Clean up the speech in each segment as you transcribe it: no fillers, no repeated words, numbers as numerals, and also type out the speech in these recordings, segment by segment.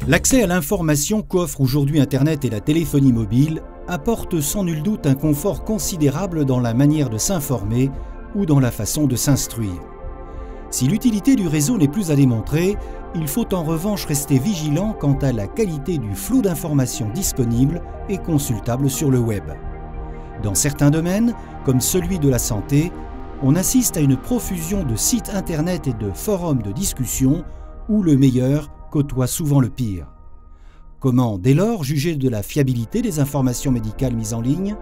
L'accès à l'information qu'offrent aujourd'hui Internet et la téléphonie mobile apporte sans nul doute un confort considérable dans la manière de s'informer ou dans la façon de s'instruire. Si l'utilité du réseau n'est plus à démontrer, il faut en revanche rester vigilant quant à la qualité du flot d'informations disponibles et consultables sur le web. Dans certains domaines, comme celui de la santé, on assiste à une profusion de sites internet et de forums de discussion où le meilleur côtoie souvent le pire. Comment dès lors juger de la fiabilité des informations médicales mises en ligne?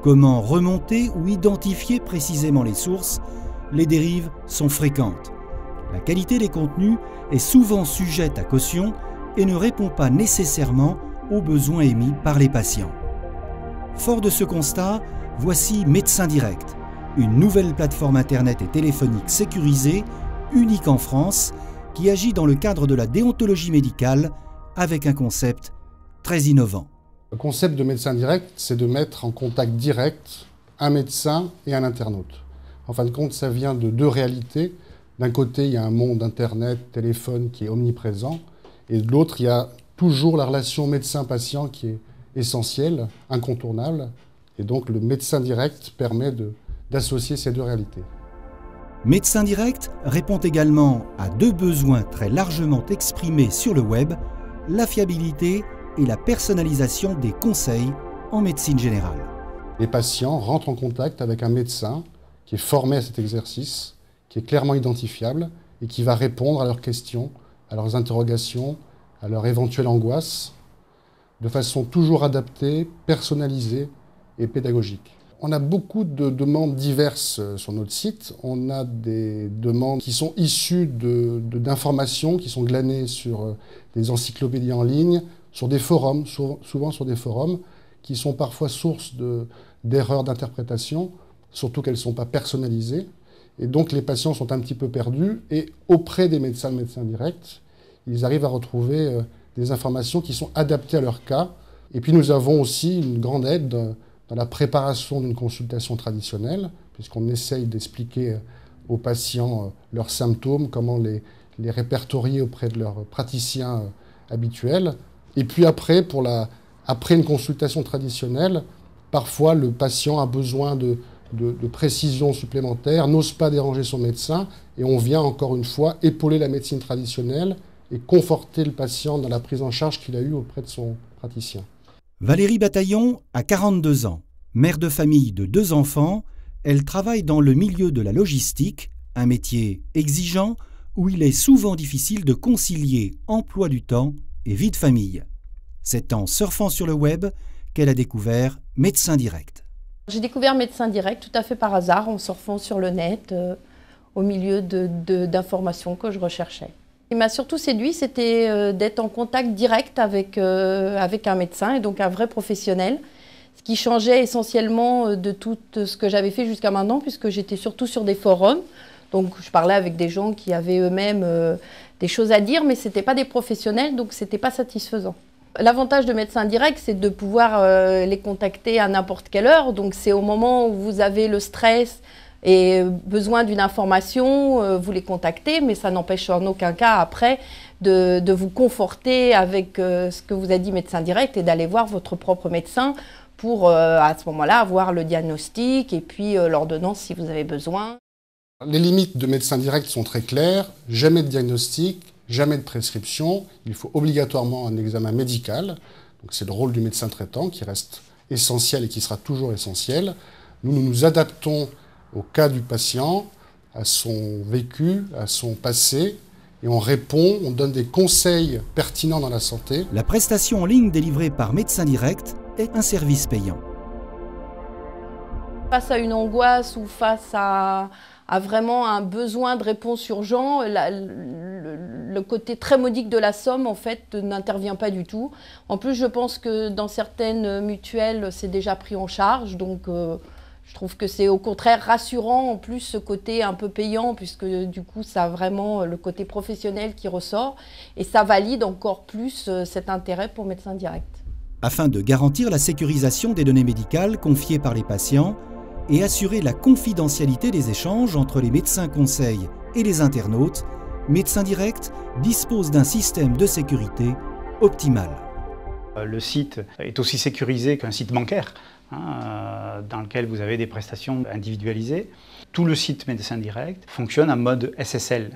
Comment remonter ou identifier précisément les sources? Les dérives sont fréquentes. La qualité des contenus est souvent sujette à caution et ne répond pas nécessairement aux besoins émis par les patients. Fort de ce constat, voici Médecin Direct, une nouvelle plateforme internet et téléphonique sécurisée, unique en France, qui agit dans le cadre de la déontologie médicale avec un concept très innovant. Le concept de Médecin Direct, c'est de mettre en contact direct un médecin et un internaute. En fin de compte, ça vient de deux réalités. D'un côté, il y a un monde internet, téléphone qui est omniprésent, et de l'autre, il y a toujours la relation médecin-patient qui est essentielle, incontournable, et donc le Médecin Direct permet d'associer ces deux réalités. Médecin Direct répond également à deux besoins très largement exprimés sur le web, la fiabilité et la personnalisation des conseils en médecine générale. Les patients rentrent en contact avec un médecin qui est formé à cet exercice, qui est clairement identifiable et qui va répondre à leurs questions, à leurs interrogations, à leurs éventuelles angoisses, de façon toujours adaptée, personnalisée et pédagogique. On a beaucoup de demandes diverses sur notre site. On a des demandes qui sont issues d'informations qui sont glanées sur des encyclopédies en ligne, sur des forums, souvent sur des forums, qui sont parfois source d'erreurs d'interprétation, surtout qu'elles ne sont pas personnalisées. Et donc les patients sont un petit peu perdus et auprès des médecins directs, ils arrivent à retrouver des informations qui sont adaptées à leur cas. Et puis nous avons aussi une grande aide dans la préparation d'une consultation traditionnelle, puisqu'on essaye d'expliquer aux patients leurs symptômes, comment les répertorier auprès de leurs praticiens habituels. Et puis après, après une consultation traditionnelle, parfois le patient a besoin de précisions supplémentaires, n'ose pas déranger son médecin, et on vient encore une fois épauler la médecine traditionnelle et conforter le patient dans la prise en charge qu'il a eue auprès de son praticien. Valérie Bataillon a 42 ans. Mère de famille de 2 enfants, elle travaille dans le milieu de la logistique, un métier exigeant où il est souvent difficile de concilier emploi du temps et vie de famille. C'est en surfant sur le web qu'elle a découvert Médecin Direct. J'ai découvert Médecin Direct tout à fait par hasard en surfant sur le net au milieu d'informations que je recherchais. Ce qui m'a surtout séduit, c'était d'être en contact direct avec un médecin et donc un vrai professionnel, ce qui changeait essentiellement de tout ce que j'avais fait jusqu'à maintenant puisque j'étais surtout sur des forums. Donc je parlais avec des gens qui avaient eux-mêmes des choses à dire, mais ce n'étaient pas des professionnels, donc ce n'était pas satisfaisant. L'avantage de Médecin Direct, c'est de pouvoir les contacter à n'importe quelle heure. Donc c'est au moment où vous avez le stress et besoin d'une information, vous les contactez, mais ça n'empêche en aucun cas après de vous conforter avec ce que vous a dit Médecin Direct et d'aller voir votre propre médecin pour à ce moment-là avoir le diagnostic et puis l'ordonnance si vous avez besoin. Les limites de Médecin Direct sont très claires, jamais de diagnostic, jamais de prescription, il faut obligatoirement un examen médical, donc c'est le rôle du médecin traitant qui reste essentiel et qui sera toujours essentiel. Nous nous adaptons au cas du patient, à son vécu, à son passé, et on répond, on donne des conseils pertinents dans la santé. La prestation en ligne délivrée par Médecin Direct est un service payant. Face à une angoisse ou face à vraiment un besoin de réponse urgent, le côté très modique de la somme, en fait, n'intervient pas du tout. En plus, je pense que dans certaines mutuelles, c'est déjà pris en charge, donc je trouve que c'est au contraire rassurant, en plus, ce côté un peu payant, puisque du coup, ça a vraiment le côté professionnel qui ressort, et ça valide encore plus cet intérêt pour Médecin Direct. Afin de garantir la sécurisation des données médicales confiées par les patients, et assurer la confidentialité des échanges entre les médecins conseils et les internautes, Médecin Direct dispose d'un système de sécurité optimale. Le site est aussi sécurisé qu'un site bancaire, dans lequel vous avez des prestations individualisées. Tout le site Médecin Direct fonctionne en mode SSL.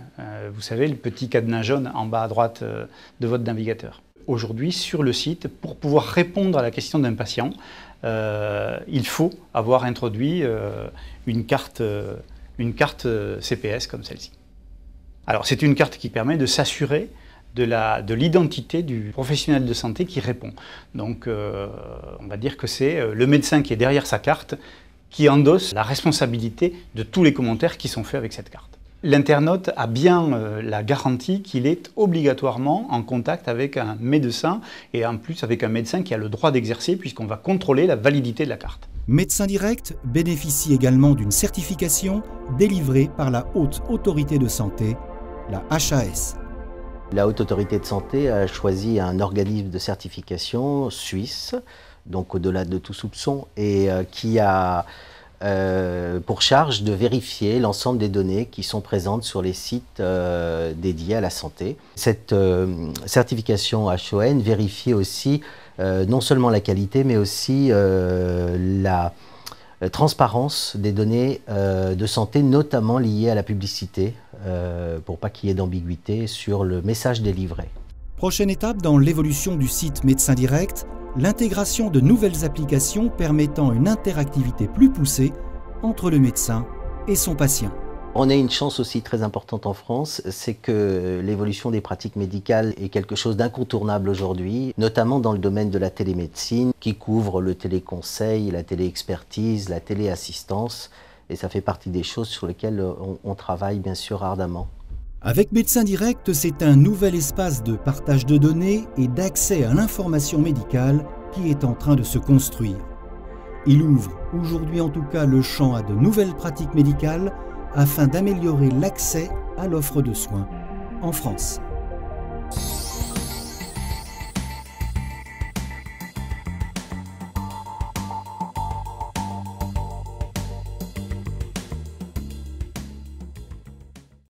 Vous savez, le petit cadenas jaune en bas à droite de votre navigateur. Aujourd'hui, sur le site, pour pouvoir répondre à la question d'un patient, il faut avoir introduit une carte CPS comme celle-ci. Alors, c'est une carte qui permet de s'assurer de l'identité du professionnel de santé qui répond. Donc, on va dire que c'est le médecin qui est derrière sa carte qui endosse la responsabilité de tous les commentaires qui sont faits avec cette carte. L'internaute a bien la garantie qu'il est obligatoirement en contact avec un médecin et en plus avec un médecin qui a le droit d'exercer puisqu'on va contrôler la validité de la carte. Médecin Direct bénéficie également d'une certification délivrée par la Haute Autorité de Santé, la HAS. La Haute Autorité de Santé a choisi un organisme de certification suisse, donc au-delà de tout soupçon, et qui a pour charge de vérifier l'ensemble des données qui sont présentes sur les sites dédiés à la santé. Cette certification HON vérifie aussi non seulement la qualité, mais aussi la transparence des données de santé, notamment liées à la publicité, pour pas qu'il y ait d'ambiguïté sur le message délivré. Prochaine étape dans l'évolution du site Médecin Direct, l'intégration de nouvelles applications permettant une interactivité plus poussée entre le médecin et son patient. On a une chance aussi très importante en France, c'est que l'évolution des pratiques médicales est quelque chose d'incontournable aujourd'hui, notamment dans le domaine de la télémédecine, qui couvre le téléconseil, la téléexpertise, la téléassistance, et ça fait partie des choses sur lesquelles on travaille bien sûr ardemment. Avec Médecin Direct, c'est un nouvel espace de partage de données et d'accès à l'information médicale qui est en train de se construire. Il ouvre aujourd'hui en tout cas le champ à de nouvelles pratiques médicales afin d'améliorer l'accès à l'offre de soins en France.